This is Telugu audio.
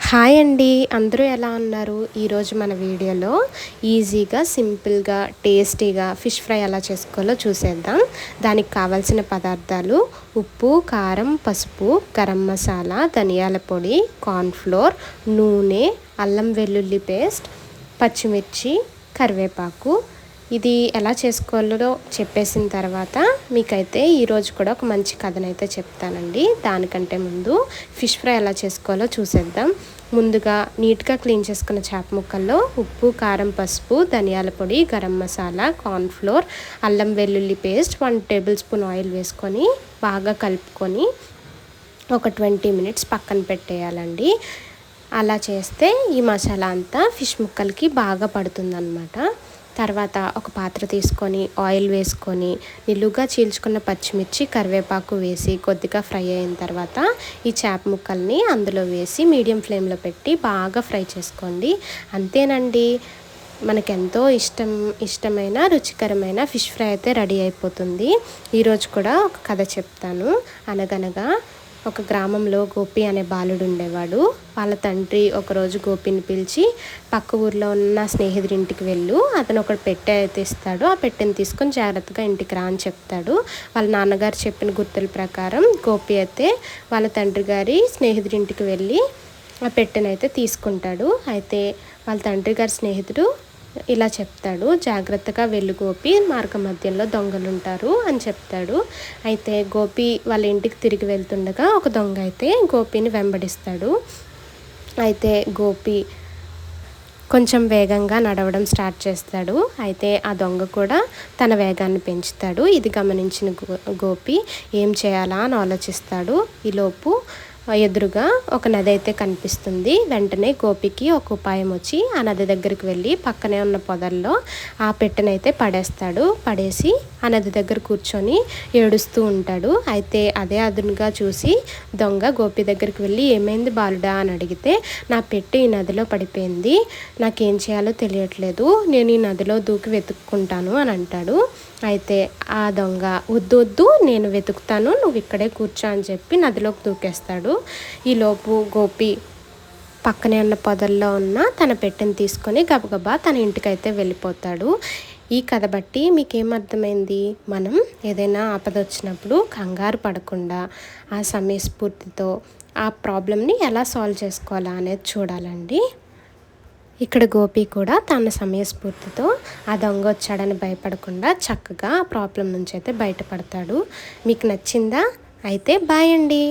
హాయ్ అండి, అందరూ ఎలా ఉన్నారు? ఈరోజు మన వీడియోలో ఈజీగా సింపుల్గా టేస్టీగా ఫిష్ ఫ్రై ఎలా చేసుకోవాలో చూసేద్దాం. దానికి కావాల్సిన పదార్థాలు ఉప్పు, కారం, పసుపు, గరం మసాలా, ధనియాల పొడి, కార్న్ఫ్లోర్, నూనె, అల్లం వెల్లుల్లి పేస్ట్, పచ్చిమిర్చి, కరివేపాకు. ఇది ఎలా చేసుకోవాలో చెప్పేసిన తర్వాత మీకైతే ఈరోజు కూడా ఒక మంచి కథనైతే చెప్తానండి. దానికంటే ముందు ఫిష్ ఫ్రై ఎలా చేసుకోవాలో చూసేద్దాం. ముందుగా నీట్గా క్లీన్ చేసుకున్న చేప ముక్కల్లో ఉప్పు, కారం, పసుపు, ధనియాల పొడి, గరం మసాలా, కార్న్ఫ్లోర్, అల్లం వెల్లుల్లి పేస్ట్, 1 టేబుల్ స్పూన్ ఆయిల్ వేసుకొని బాగా కలుపుకొని ఒక 20 మినిట్స్ పక్కన పెట్టేయాలండి. అలా చేస్తే ఈ మసాలా అంతా ఫిష్ ముక్కలకి బాగా పడుతుందన్నమాట. తర్వాత ఒక పాత్ర తీసుకొని ఆయిల్ వేసుకొని నిలువుగా చీల్చుకున్న పచ్చిమిర్చి, కరివేపాకు వేసి కొద్దిగా ఫ్రై అయిన తర్వాత ఈ చేప ముక్కల్ని అందులో వేసి మీడియం ఫ్లేమ్లో పెట్టి బాగా ఫ్రై చేసుకోండి. అంతేనండి, మనకెంతో ఇష్టమైన రుచికరమైన ఫిష్ ఫ్రై అయితే రెడీ అయిపోతుంది. ఈరోజు కూడా ఒక కథ చెప్తాను. అనగనగా ఒక గ్రామంలో గోపి అనే బాలుడు ఉండేవాడు. వాళ్ళ తండ్రి ఒకరోజు గోపిని పిలిచి పక్క ఊర్లో ఉన్న స్నేహితుడి ఇంటికి వెళ్ళు, అతను ఒక పెట్టె అయితే ఇస్తాడు, ఆ పెట్టెని తీసుకొని జాగ్రత్తగా ఇంటికి రా అని చెప్తాడు. వాళ్ళ నాన్నగారు చెప్పిన గుర్తుల ప్రకారం గోపి అయితే వాళ్ళ తండ్రి గారి స్నేహితుడి ఇంటికి వెళ్ళి ఆ పెట్టెనైతే తీసుకుంటాడు. అయితే వాళ్ళ తండ్రి గారి స్నేహితుడు ఇలా చెప్తాడు, జాగ్రత్తగా వెళ్ళు గోపి, మార్గ మధ్యంలో దొంగలు ఉంటారు అని చెప్తాడు. అయితే గోపి వాళ్ళ ఇంటికి తిరిగి వెళ్తుండగా ఒక దొంగ అయితే గోపిని వెంబడిస్తాడు. అయితే గోపి కొంచెం వేగంగా నడవడం స్టార్ట్ చేస్తాడు. అయితే ఆ దొంగ కూడా తన వేగాన్ని పెంచుతాడు. ఇది గమనించిన గోపి ఏం చేయాలా అని ఆలోచిస్తాడు. ఈలోపు ఎదురుగా ఒక నది అయితే కనిపిస్తుంది. వెంటనే గోపికి ఒక ఉపాయం వచ్చి ఆ నది దగ్గరికి వెళ్ళి పక్కనే ఉన్న పొదల్లో ఆ పెట్టెనైతే పడేసి ఆ నది దగ్గర కూర్చొని ఏడుస్తూ ఉంటాడు. అయితే అదే అదునుగా చూసి దొంగ గోపి దగ్గరికి వెళ్ళి ఏమైంది బాలుడా అని అడిగితే, నా పెట్టె ఈ నదిలో పడిపోయింది, నాకేం చేయాలో తెలియట్లేదు, నేను ఈ నదిలో దూకి వెతుక్కుంటాను అని అంటాడు. అయితే ఆ దొంగ వద్దు నేను వెతుకుతాను, నువ్వు ఇక్కడే కూర్చో అని చెప్పి నదిలోకి దూకేస్తాడు. ఈలోపు గోపి పక్కనే ఉన్న పొదల్లో ఉన్న తన పెట్టెని తీసుకొని గబగబా తన ఇంటికైతే వెళ్ళిపోతాడు. ఈ కథ బట్టి మీకేమర్థమైంది? మనం ఏదైనా ఆపద వచ్చినప్పుడు కంగారు పడకుండా ఆ సమయస్ఫూర్తితో ఆ ప్రాబ్లమ్ని ఎలా సాల్వ్ చేసుకోవాలా అనేది చూడాలండి. ఇక్కడ గోపి కూడా తన సమయస్ఫూర్తితో ఆ దొంగ వచ్చాడని భయపడకుండా చక్కగా ఆ ప్రాబ్లం నుంచి అయితే బయటపడతాడు. మీకు నచ్చిందా? అయితే బాయ్ అండి.